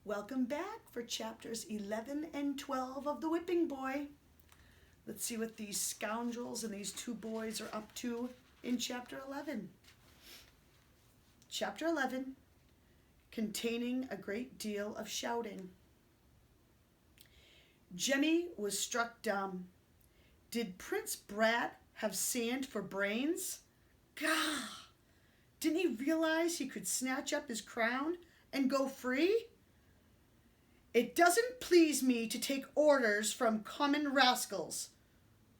Welcome back for chapters 11 and 12 of The Whipping Boy. Let's see what these scoundrels and these two boys are up to in chapter 11. Chapter 11, containing a great deal of shouting. Jemmy was struck dumb. Did Prince Brat have sand for brains? Gah! Didn't he realize he could snatch up his crown and go free? It doesn't please me to take orders from common rascals,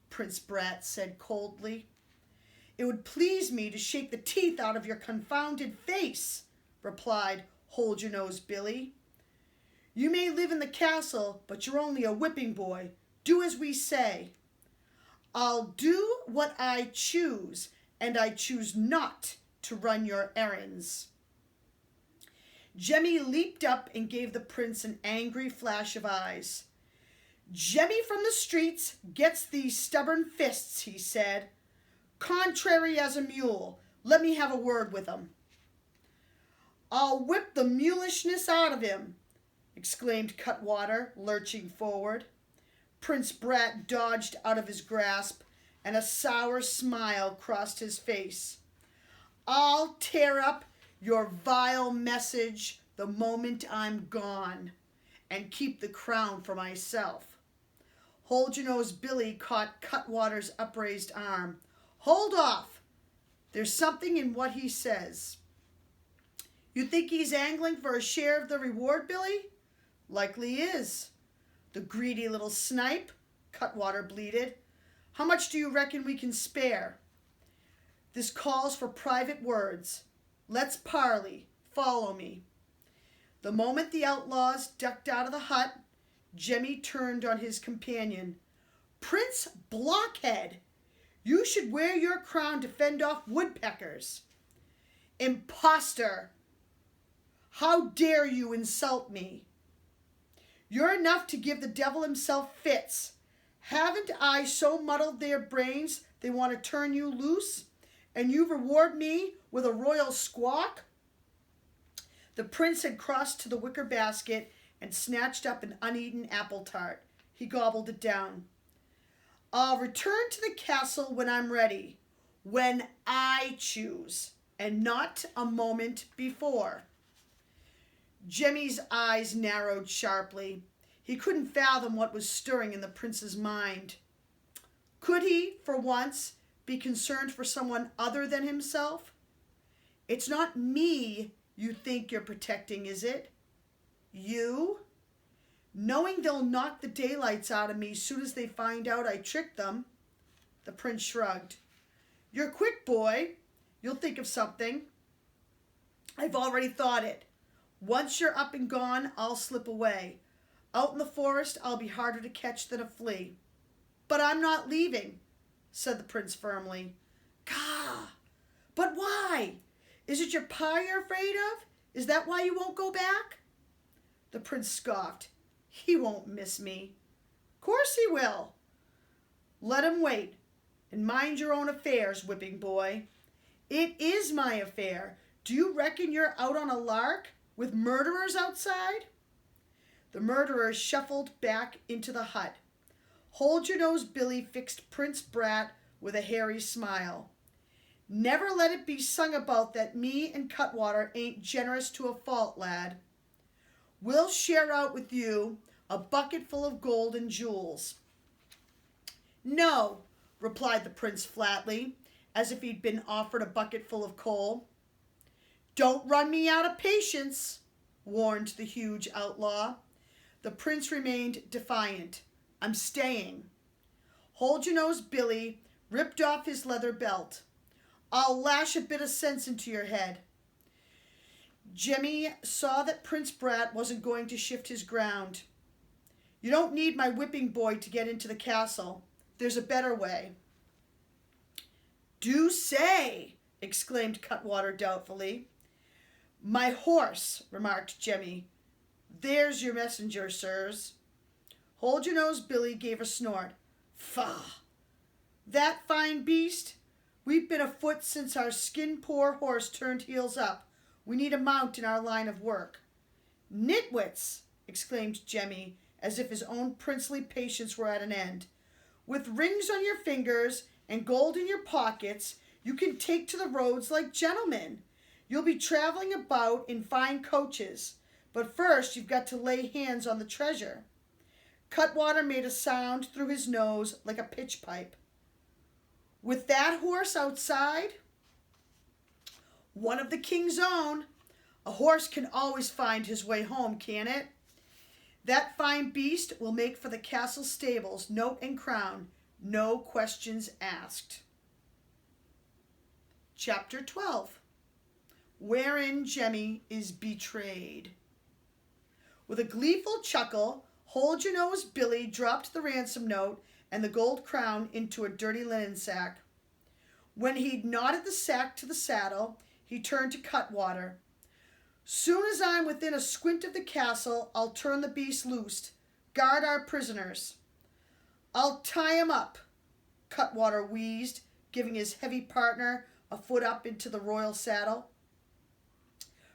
Prince Brat said coldly. It would please me to shake the teeth out of your confounded face, replied Hold-Your-Nose Billy. You may live in the castle, but you're only a whipping boy. Do as we say. I'll do what I choose, and I choose not to run your errands. Jemmy leaped up and gave the prince an angry flash of eyes. Jemmy from the streets gets these stubborn fists, he said. Contrary as a mule, let me have a word with him. I'll whip the mulishness out of him, exclaimed Cutwater, lurching forward. Prince Brat dodged out of his grasp, and a sour smile crossed his face. I'll tear up your vile message the moment I'm gone, and keep the crown for myself. Hold-Your-Nose Billy caught Cutwater's upraised arm. Hold off! There's something in what he says. You think he's angling for a share of the reward, Billy? Likely he is. The greedy little snipe, Cutwater bleated. How much do you reckon we can spare? This calls for private words. Let's parley. Follow me. The moment the outlaws ducked out of the hut, Jemmy turned on his companion. Prince Blockhead, you should wear your crown to fend off woodpeckers. Imposter! How dare you insult me? You're enough to give the devil himself fits. Haven't I so muddled their brains they want to turn you loose? And you reward me with a royal squawk? The prince had crossed to the wicker basket and snatched up an uneaten apple tart. He gobbled it down. I'll return to the castle when I'm ready, when I choose, and not a moment before. Jemmy's eyes narrowed sharply. He couldn't fathom what was stirring in the prince's mind. Could he, for once, be concerned for someone other than himself? It's not me you think you're protecting, is it? You? Knowing they'll knock the daylights out of me soon as they find out I tricked them. The prince shrugged. You're quick, boy. You'll think of something. I've already thought it. Once you're up and gone, I'll slip away. Out in the forest, I'll be harder to catch than a flea. But I'm not leaving, said the prince firmly. Gah! But why? Is it your pa you're afraid of? Is that why you won't go back? The prince scoffed. He won't miss me. Course he will. Let him wait, and mind your own affairs, whipping boy. It is my affair. Do you reckon you're out on a lark with murderers outside? The murderers shuffled back into the hut. Hold-Your-Nose Billy fixed Prince Brat with a hairy smile. Never let it be sung about that me and Cutwater ain't generous to a fault, lad. We'll share out with you a bucket full of gold and jewels. No, replied the prince flatly, as if he'd been offered a bucket full of coal. Don't run me out of patience, warned the huge outlaw. The prince remained defiant. I'm staying. Hold-Your-Nose Billy ripped off his leather belt. I'll lash a bit of sense into your head. Jemmy saw that Prince Brat wasn't going to shift his ground. You don't need my whipping boy to get into the castle. There's a better way. Do say, exclaimed Cutwater doubtfully. My horse, remarked Jemmy. There's your messenger, sirs. Hold-Your-Nose Billy gave a snort. Faugh! That fine beast? We've been afoot since our skin-poor horse turned heels up. We need a mount in our line of work. Nitwits, exclaimed Jemmy, as if his own princely patience were at an end. With rings on your fingers and gold in your pockets, you can take to the roads like gentlemen. You'll be traveling about in fine coaches, but first you've got to lay hands on the treasure. Cutwater made a sound through his nose like a pitch pipe. With that horse outside? One of the king's own. A horse can always find his way home, can't it? That fine beast will make for the castle stables, note and crown, no questions asked. Chapter 12. Wherein Jemmy is betrayed. With a gleeful chuckle, Hold-your-nose Billy dropped the ransom note and the gold crown into a dirty linen sack. When he'd knotted the sack to the saddle, he turned to Cutwater. Soon as I'm within a squint of the castle, I'll turn the beast loose. Guard our prisoners. I'll tie him up, Cutwater wheezed, giving his heavy partner a foot up into the royal saddle.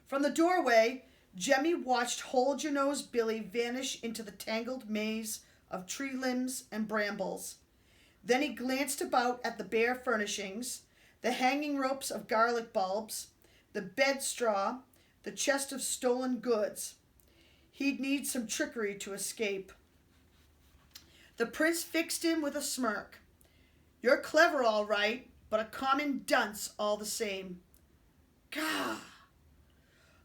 From the doorway, Jemmy watched Hold-your-nose Billy vanish into the tangled maze of tree limbs and brambles. Then he glanced about at the bare furnishings, the hanging ropes of garlic bulbs, the bed straw, the chest of stolen goods. He'd need some trickery to escape. The prince fixed him with a smirk. You're clever, all right, but a common dunce all the same. Gah!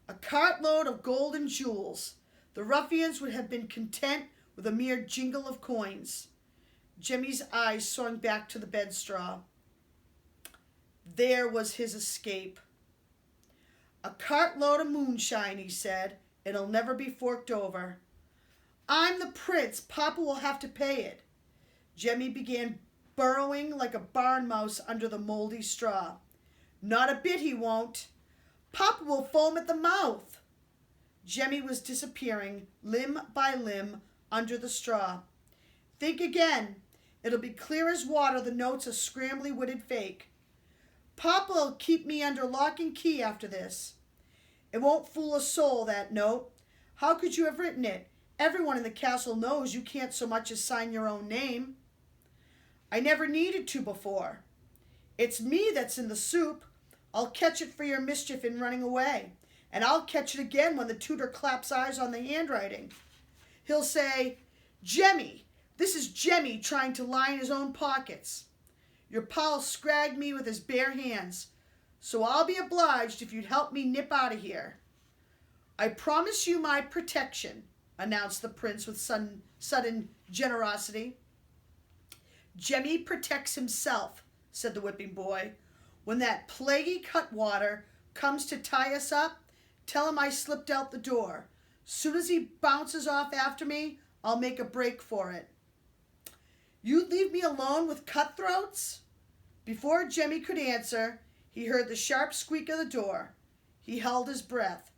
A cartload of gold and jewels. The ruffians would have been content with a mere jingle of coins. Jemmy's eyes swung back to the bed straw. There was his escape. A cartload of moonshine, he said. It'll never be forked over. I'm the prince. Papa will have to pay it. Jemmy began burrowing like a barn mouse under the moldy straw. Not a bit he won't. Papa will foam at the mouth. Jemmy was disappearing, limb by limb, under the straw. Think again. It'll be clear as water the note's a scrambly-witted fake. Papa'll keep me under lock and key after this. It won't fool a soul, that note. How could you have written it? Everyone in the castle knows you can't so much as sign your own name. I never needed to before. It's me that's in the soup. I'll catch it for your mischief in running away, and I'll catch it again when the tutor claps eyes on the handwriting. He'll say, Jemmy, this is Jemmy trying to line his own pockets. Your pa'll scrag me with his bare hands, so I'll be obliged if you'd help me nip out of here. I promise you my protection, announced the prince with sudden generosity. Jemmy protects himself, said the whipping boy. When that plaguey Cutwater comes to tie us up, tell him I slipped out the door. Soon as he bounces off after me, I'll make a break for it. You'd leave me alone with cutthroats? Before Jemmy could answer, he heard the sharp squeak of the door. He held his breath.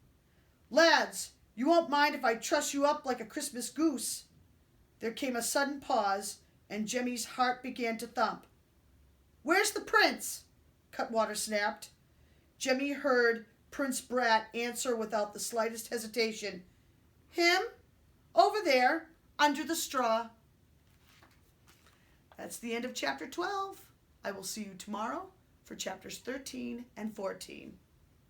Lads, you won't mind if I truss you up like a Christmas goose. There came a sudden pause, and Jemmy's heart began to thump. Where's the prince? Cutwater snapped. Jemmy heard Prince Brat answer without the slightest hesitation. Him? Over there, under the straw. That's the end of chapter 12. I will see you tomorrow for chapters 13 and 14.